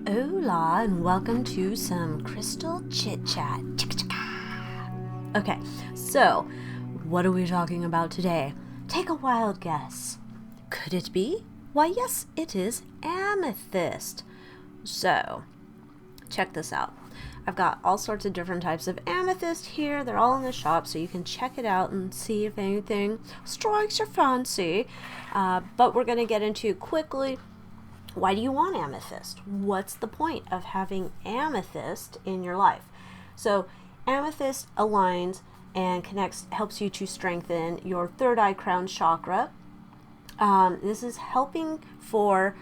Hola, and welcome to some crystal chit chat. Okay, so what are we talking about today? Take a wild guess. Could it be? Why, yes, it is amethyst. So, check this out. I've got all sorts of different types of amethyst here. They're all in the shop, so you can check it out and see if anything strikes your fancy. But we're going to get into quickly, why do you want amethyst? What's the point of having amethyst in your life? So amethyst aligns and connects, helps you to strengthen your third eye crown chakra. This is helping for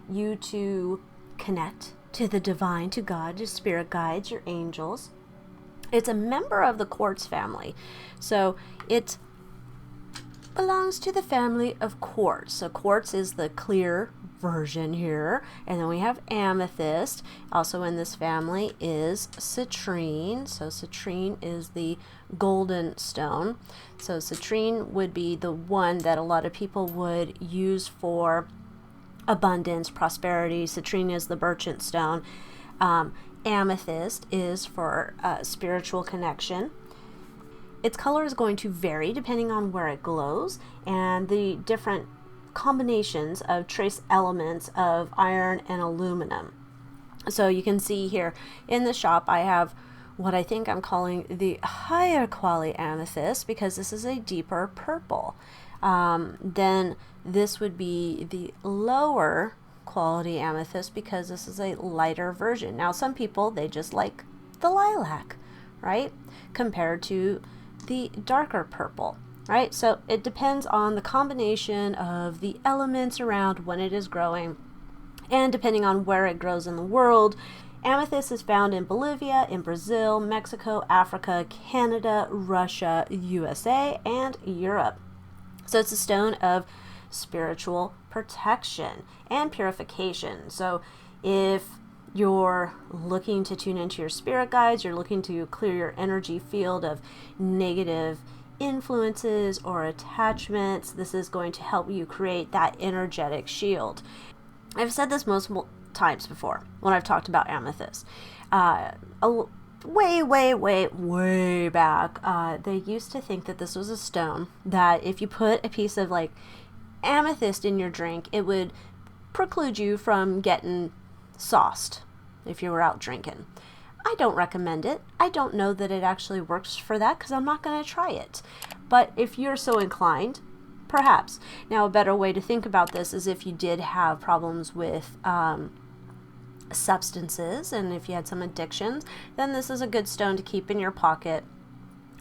you to connect to the divine, to God, your spirit guides, your angels. It's a member of the quartz family. So it belongs to the family of quartz. So quartz is the clear version here, and then we have amethyst. Also in this family is citrine. So citrine is the golden stone. So citrine would be the one that a lot of people would use for abundance, prosperity. Citrine is the merchant stone. Amethyst is for spiritual connection. Its color is going to vary depending on where it glows and the different combinations of trace elements of iron and aluminum. So you can see here in the shop I have what I think I'm calling the higher quality amethyst, because this is a deeper purple. Then this would be the lower quality amethyst, because this is a lighter version. Now some people, they just like the lilac, right, compared to the darker purple, right? So it depends on the combination of the elements around when it is growing, and depending on where it grows in the world. Amethyst is found in Bolivia, in Brazil, Mexico, Africa, Canada, Russia, USA, and Europe. So it's a stone of spiritual protection and purification. So if you're looking to tune into your spirit guides, you're looking to clear your energy field of negative influences or attachments, this is going to help you create that energetic shield. I've said this multiple times before when I've talked about amethyst. Way back, they used to think that this was a stone that if you put a piece of like amethyst in your drink, it would preclude you from getting sauced if you were out drinking. I don't recommend it. I don't know that it actually works for that, because I'm not going to try it. But if you're so inclined, perhaps. Now, a better way to think about this is if you did have problems with substances, and if you had some addictions, then this is a good stone to keep in your pocket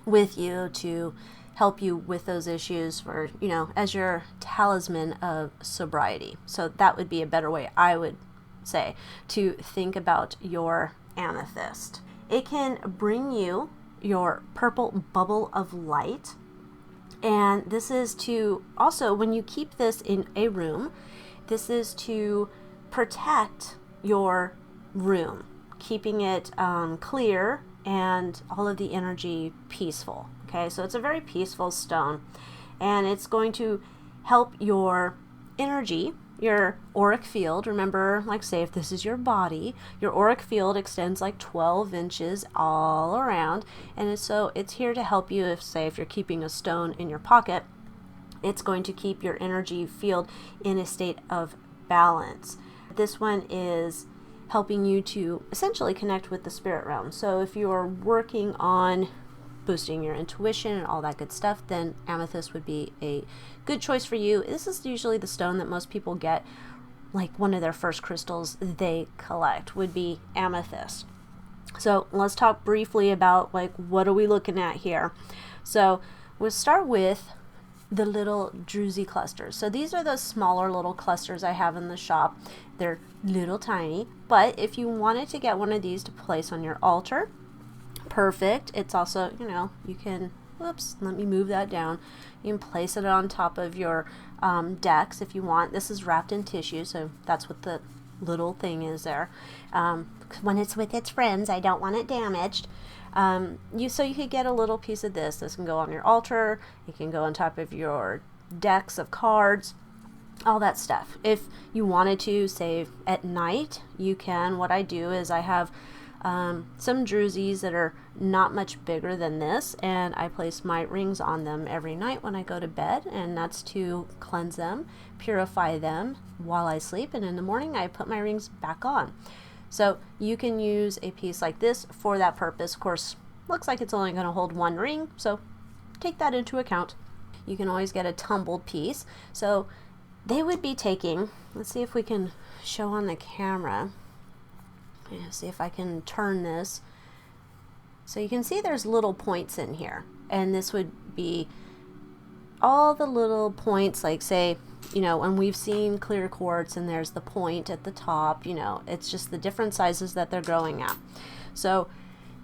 with you to help you with those issues, for, you know, as your talisman of sobriety. So that would be a better way, I would say, to think about your amethyst. It can bring you your purple bubble of light, and this is to also, when you keep this in a room, this is to protect your room, keeping it clear and all of the energy peaceful. Okay, so it's a very peaceful stone, and it's going to help your energy, your auric field. Remember, like, say if this is your body, your auric field extends like 12 inches all around, and it's here to help you. If you're keeping a stone in your pocket, it's going to keep your energy field in a state of balance. This one is helping you to essentially connect with the spirit realm. So if you're working on boosting your intuition and all that good stuff, then amethyst would be a good choice for you. This is usually the stone that most people get, like one of their first crystals they collect would be amethyst. So let's talk briefly about, like, what are we looking at here. So we'll start with the little druzy clusters. So these are those smaller little clusters I have in the shop. They're little tiny, but if you wanted to get one of these to place on your altar, perfect. It's also, you know, you can, whoops, let me move that down. You can place it on top of your decks if you want. This is wrapped in tissue, so that's what the little thing is there. When it's with its friends, I don't want it damaged. So you could get a little piece of this. This can go on your altar. It can go on top of your decks of cards. all that stuff. If you wanted to, say at night, you can. What I do is I have some drusies that are not much bigger than this, and I place my rings on them every night when I go to bed, and that's to cleanse them, purify them while I sleep, and in the morning I put my rings back on. So you can use a piece like this for that purpose. Of course, looks like it's only going to hold one ring, so take that into account. You can always get a tumbled piece. So they would be taking, let's see if we can show on the camera. See if I can turn this. So you can see there's little points in here, and this would be all the little points, like say, you know, when we've seen clear quartz and there's the point at the top, you know, it's just the different sizes that they're growing at. So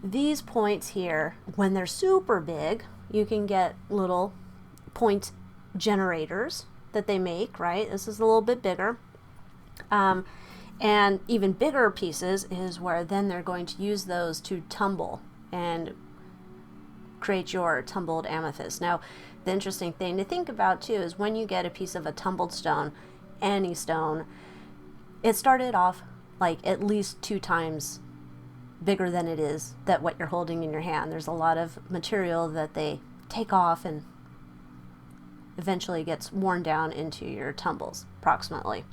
these points here, when they're super big, you can get little point generators that they make, right? This is a little bit bigger. And even bigger pieces is where then they're going to use those to tumble and create your tumbled amethyst. Now, the interesting thing to think about too is when you get a piece of a tumbled stone, any stone, it started off like at least 2 times bigger than it is that what you're holding in your hand. There's a lot of material that they take off and eventually gets worn down into your tumbles approximately.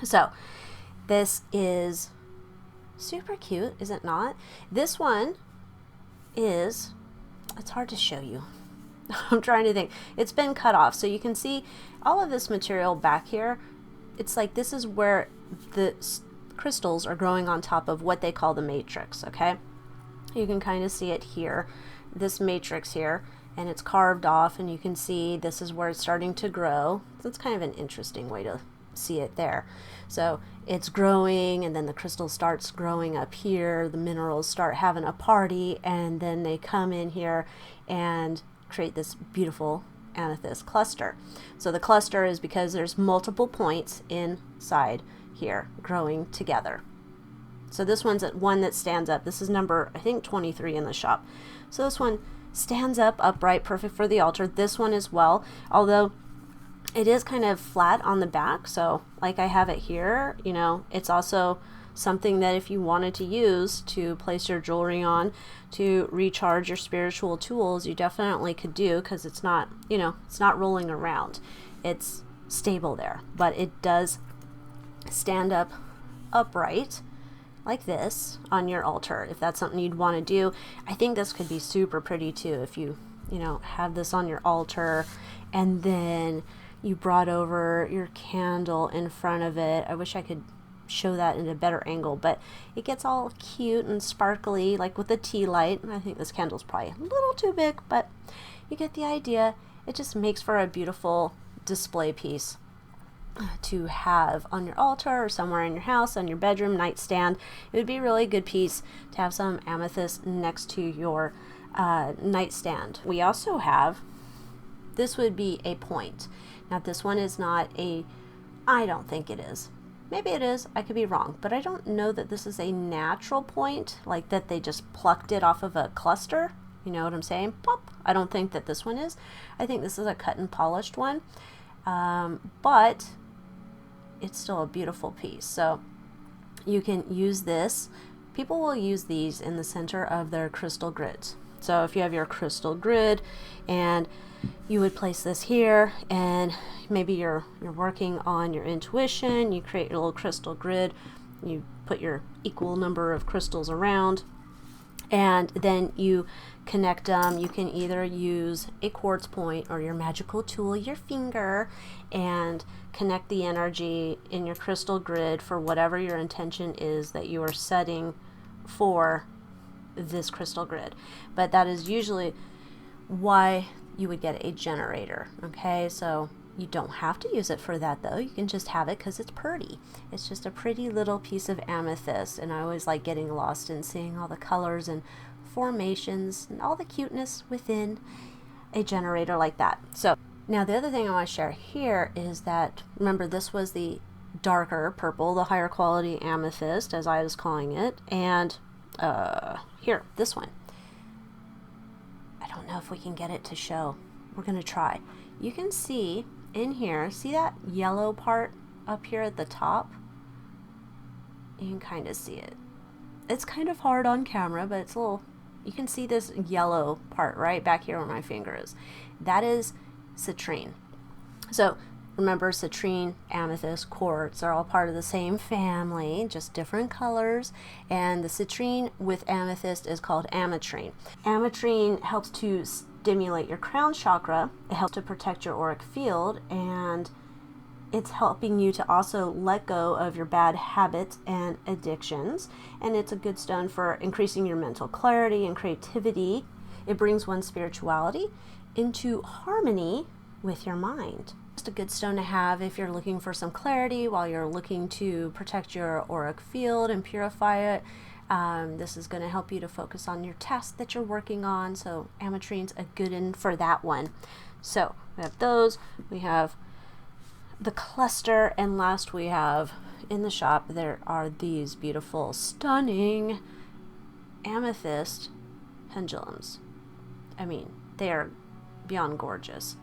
So this is super cute, is it not? This one is, it's hard to show you. I'm trying to think. It's been cut off, so you can see all of this material back here. It's like this is where the crystals are growing on top of what they call the matrix, okay? You can kind of see it here, this matrix here, and it's carved off, and you can see this is where it's starting to grow. So it's kind of an interesting way to see it there. So it's growing, and then the crystal starts growing up here, the minerals start having a party, and then they come in here and create this beautiful amethyst cluster. So the cluster is because there's multiple points inside here growing together. So this one's one that stands up. This is number, I think, 23 in the shop. So this one stands up upright, perfect for the altar. This one as well, although it is kind of flat on the back, so like I have it here, you know, it's also something that if you wanted to use to place your jewelry on to recharge your spiritual tools, you definitely could do, because it's not, you know, it's not rolling around. It's stable there, but it does stand up upright like this on your altar if that's something you'd want to do. I think this could be super pretty too if you know, have this on your altar and then you brought over your candle in front of it. I wish I could show that in a better angle, but it gets all cute and sparkly like with the tea light. I think this candle's probably a little too big, but you get the idea. It just makes for a beautiful display piece to have on your altar or somewhere in your house, on your bedroom nightstand. It would be a really good piece to have some amethyst next to your nightstand. We also have, this would be a point. Now this one is not a, I don't think it is. Maybe it is, I could be wrong, but I don't know that this is a natural point, like that they just plucked it off of a cluster. You know what I'm saying? Plop. I don't think that this one is. I think this is a cut and polished one, but it's still a beautiful piece. So you can use this. People will use these in the center of their crystal grids. So if you have your crystal grid and you would place this here, and maybe you're working on your intuition, you create your little crystal grid, you put your equal number of crystals around, and then you connect them. You can either use a quartz point or your magical tool, your finger, and connect the energy in your crystal grid for whatever your intention is that you are setting for this crystal grid. But that is usually why you would get a generator. Okay, so you don't have to use it for that though. You can just have it because it's pretty. It's just a pretty little piece of amethyst, and I always like getting lost in seeing all the colors and formations and all the cuteness within a generator like that. So now the other thing I want to share here is that, remember, this was the darker purple, the higher quality amethyst as I was calling it, and here, this one. I don't know if we can get it to show. We're going to try. You can see in here, see that yellow part up here at the top? You can kind of see it. It's kind of hard on camera, but it's a little, you can see this yellow part right back here where my finger is. That is citrine. So remember, citrine, amethyst, quartz are all part of the same family, just different colors. And the citrine with amethyst is called ametrine. Ametrine helps to stimulate your crown chakra. It helps to protect your auric field, and it's helping you to also let go of your bad habits and addictions. And it's a good stone for increasing your mental clarity and creativity. It brings one's spirituality into harmony with your mind. Just a good stone to have if you're looking for some clarity while you're looking to protect your auric field and purify it. This is going to help you to focus on your task that you're working on. So ametrine's a good one for that one. So we have those. We have the cluster, and last we have in the shop there are these beautiful, stunning amethyst pendulums. I mean, they are beyond gorgeous.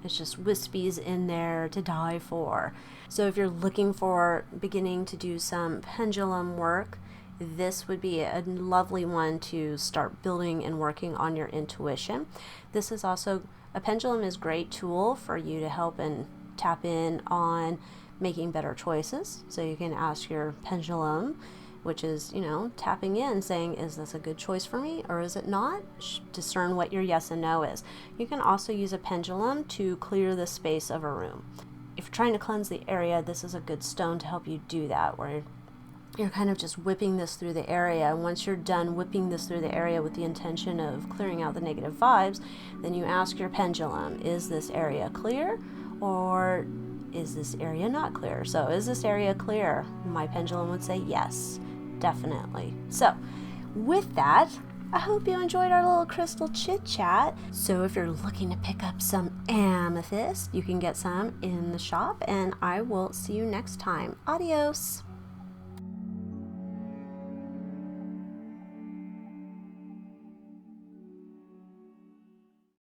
It's just wispies in there to die for. So if you're looking for beginning to do some pendulum work, this would be a lovely one to start building and working on your intuition. This is also, a pendulum is a great tool for you to help and tap in on making better choices. So you can ask your pendulum, which is, you know, tapping in, saying, is this a good choice for me or is it not? Discern what your yes and no is. You can also use a pendulum to clear the space of a room. If you're trying to cleanse the area, this is a good stone to help you do that, where you're kind of just whipping this through the area. And once you're done whipping this through the area with the intention of clearing out the negative vibes, then you ask your pendulum, is this area clear or is this area not clear? So is this area clear? My pendulum would say yes, definitely. So with that, I hope you enjoyed our little crystal chit chat. So if you're looking to pick up some amethyst, you can get some in the shop, and I will see you next time. Adios.